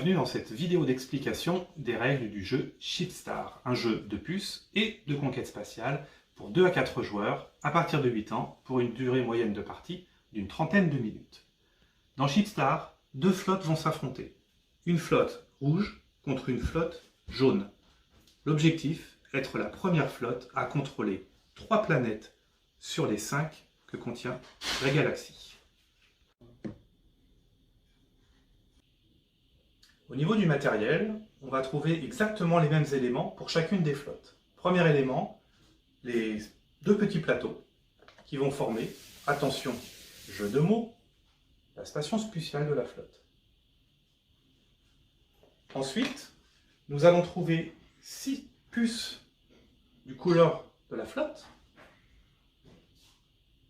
bienvenue dans cette vidéo d'explication des règles du jeu Shipstar, un jeu de puces et de conquête spatiale pour 2 à 4 joueurs à partir de 8 ans pour une durée moyenne de partie d'une trentaine de minutes. Dans Shipstar, 2 flottes vont s'affronter. Une flotte rouge contre une flotte jaune. L'objectif, être la première flotte à contrôler 3 planètes sur les 5 que contient la galaxie. Au niveau du matériel, on va trouver exactement les mêmes éléments pour chacune des flottes. Premier élément, les 2 petits plateaux qui vont former, attention, jeu de mots, la station spatiale de la flotte. Ensuite, nous allons trouver 6 puces du couleur de la flotte.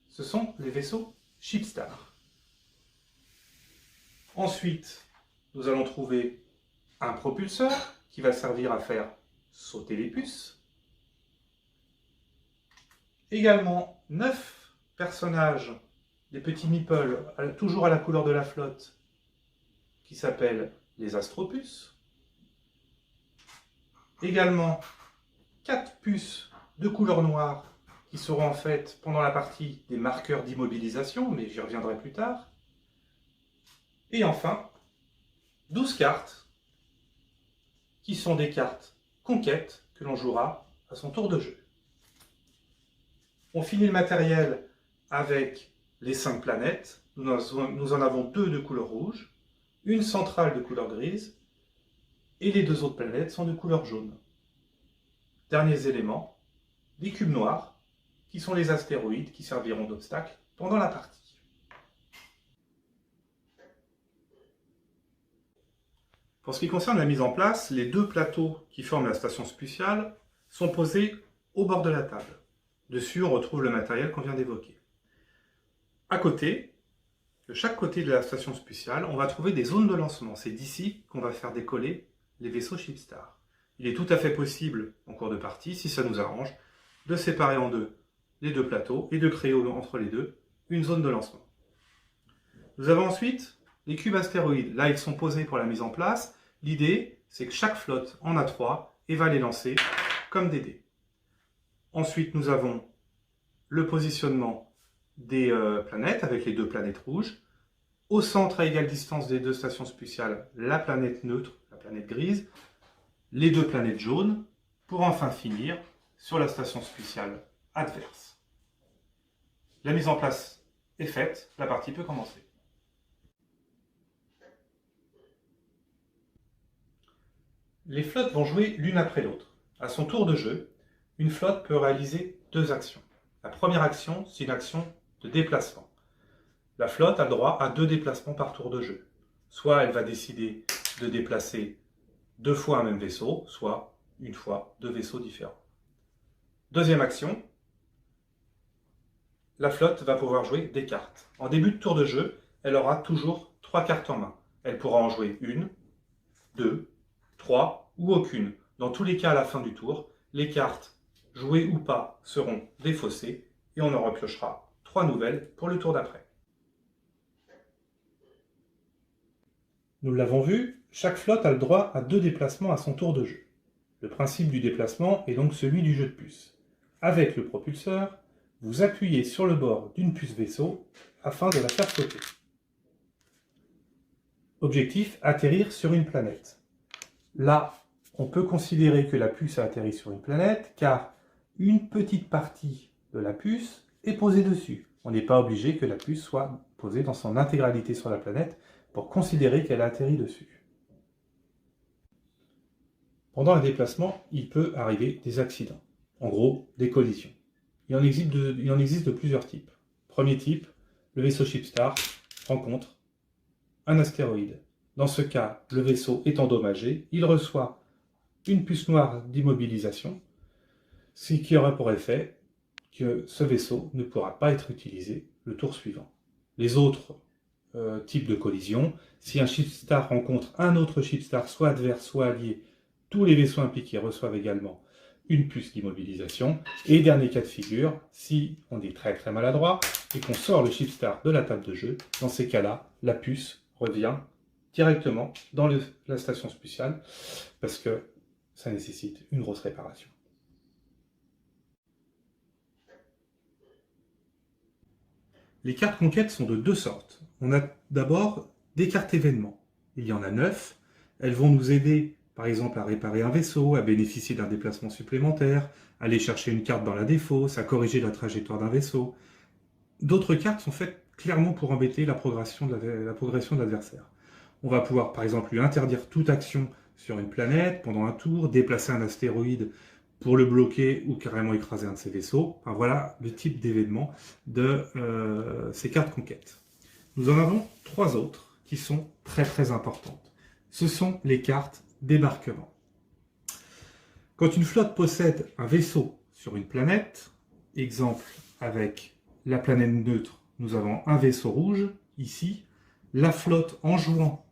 Ce sont les vaisseaux Shipstar. Ensuite, nous allons trouver un propulseur qui va servir à faire sauter les puces. Également 9 personnages, des petits meeples, toujours à la couleur de la flotte, qui s'appellent les astropuces. Également 4 puces de couleur noire qui seront en fait pendant la partie des marqueurs d'immobilisation, mais j'y reviendrai plus tard. Et enfin, 12 cartes, qui sont des cartes conquête que l'on jouera à son tour de jeu. On finit le matériel avec les 5 planètes. Nous en avons 2 de couleur rouge, une centrale de couleur grise, et les 2 autres planètes sont de couleur jaune. Derniers éléments, des cubes noirs, qui sont les astéroïdes qui serviront d'obstacles pendant la partie. Pour ce qui concerne la mise en place, les 2 plateaux qui forment la station spatiale sont posés au bord de la table. Dessus, on retrouve le matériel qu'on vient d'évoquer. À côté, de chaque côté de la station spatiale, on va trouver des zones de lancement. C'est d'ici qu'on va faire décoller les vaisseaux Shipstar. Il est tout à fait possible, en cours de partie, si ça nous arrange, de séparer en deux les 2 plateaux et de créer entre les deux une zone de lancement. Nous avons ensuite les cubes astéroïdes. Là, ils sont posés pour la mise en place. L'idée, c'est que chaque flotte en a 3 et va les lancer comme des dés. Ensuite, nous avons le positionnement des planètes avec les 2 planètes rouges. Au centre, à égale distance des 2 stations spatiales, la planète neutre, la planète grise, les 2 planètes jaunes, pour enfin finir sur la station spatiale adverse. La mise en place est faite, la partie peut commencer. Les flottes vont jouer l'une après l'autre. À son tour de jeu, une flotte peut réaliser 2 actions. La première action, c'est une action de déplacement. La flotte a le droit à 2 déplacements par tour de jeu. Soit elle va décider de déplacer 2 fois un même vaisseau, soit une fois 2 vaisseaux différents. Deuxième action, la flotte va pouvoir jouer des cartes. En début de tour de jeu, elle aura toujours 3 cartes en main. Elle pourra en jouer 1, 2, 3 ou aucune. Dans tous les cas, à la fin du tour, les cartes, jouées ou pas, seront défaussées et on en repiochera 3 nouvelles pour le tour d'après. Nous l'avons vu, chaque flotte a le droit à 2 déplacements à son tour de jeu. Le principe du déplacement est donc celui du jeu de puces. Avec le propulseur, vous appuyez sur le bord d'une puce vaisseau afin de la faire sauter. Objectif, atterrir sur une planète. Là, on peut considérer que la puce a atterri sur une planète car une petite partie de la puce est posée dessus. On n'est pas obligé que la puce soit posée dans son intégralité sur la planète pour considérer qu'elle a atterri dessus. Pendant un déplacement, il peut arriver des accidents, en gros des collisions. Il en existe de plusieurs types. Premier type, le vaisseau Shipstar rencontre un astéroïde. Dans ce cas, le vaisseau est endommagé, il reçoit une puce noire d'immobilisation, ce qui aura pour effet que ce vaisseau ne pourra pas être utilisé le tour suivant. Les autres types de collisions, si un Shipstar rencontre un autre Shipstar, soit adverse, soit allié, tous les vaisseaux impliqués reçoivent également une puce d'immobilisation. Et dernier cas de figure, si on est très maladroit et qu'on sort le Shipstar de la table de jeu, dans ces cas-là, la puce revient directement dans la station spatiale parce que ça nécessite une grosse réparation. Les cartes conquêtes sont de deux sortes. On a d'abord des cartes événements. Il y en a 9. Elles vont nous aider, par exemple, à réparer un vaisseau, à bénéficier d'un déplacement supplémentaire, à aller chercher une carte dans la défausse, à corriger la trajectoire d'un vaisseau. D'autres cartes sont faites clairement pour embêter la progression de l'adversaire. On va pouvoir, par exemple, lui interdire toute action sur une planète pendant un tour, déplacer un astéroïde pour le bloquer ou carrément écraser un de ses vaisseaux. Enfin, voilà le type d'événement de ces cartes conquêtes. Nous en avons 3 autres qui sont très très importantes. Ce sont les cartes débarquement. Quand une flotte possède un vaisseau sur une planète, exemple avec la planète neutre, nous avons un vaisseau rouge, ici, la flotte en jouant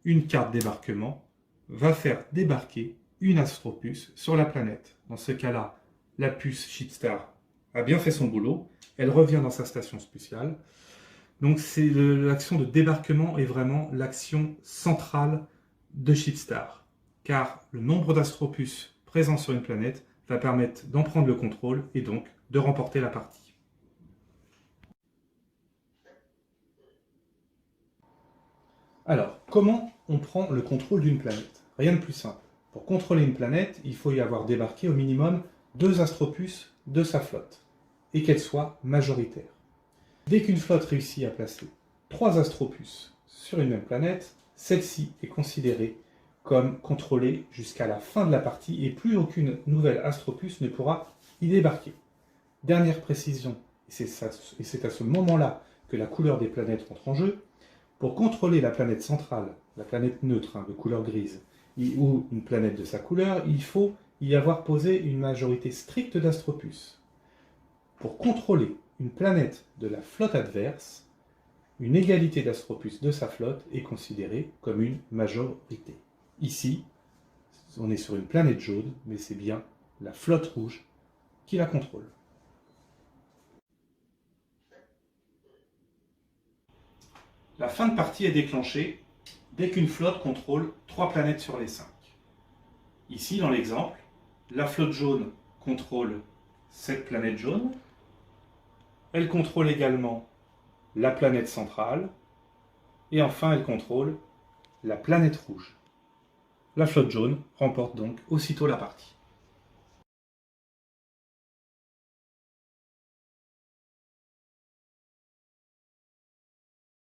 une carte débarquement va faire débarquer une astropuce sur la planète. Dans ce cas-là, la puce Shipstar a bien fait son boulot, elle revient dans sa station spatiale. Donc l'action de débarquement est vraiment l'action centrale de Shipstar, car le nombre d'astropuces présents sur une planète va permettre d'en prendre le contrôle et donc de remporter la partie. Alors, comment on prend le contrôle d'une planète? Rien de plus simple. Pour contrôler une planète, il faut y avoir débarqué au minimum 2 astropuces de sa flotte, et qu'elles soient majoritaires. Dès qu'une flotte réussit à placer 3 astropuces sur une même planète, celle-ci est considérée comme contrôlée jusqu'à la fin de la partie, et plus aucune nouvelle astropuce ne pourra y débarquer. Dernière précision, et c'est à ce moment-là que la couleur des planètes entre en jeu. Pour contrôler la planète centrale, la planète neutre de couleur grise, ou une planète de sa couleur, il faut y avoir posé une majorité stricte d'astropuces. Pour contrôler une planète de la flotte adverse, une égalité d'astropuces de sa flotte est considérée comme une majorité. Ici, on est sur une planète jaune, mais c'est bien la flotte rouge qui la contrôle. La fin de partie est déclenchée dès qu'une flotte contrôle 3 planètes sur les 5. Ici, dans l'exemple, la flotte jaune contrôle cette planète jaune. Elle contrôle également la planète centrale. Et enfin, elle contrôle la planète rouge. La flotte jaune remporte donc aussitôt la partie.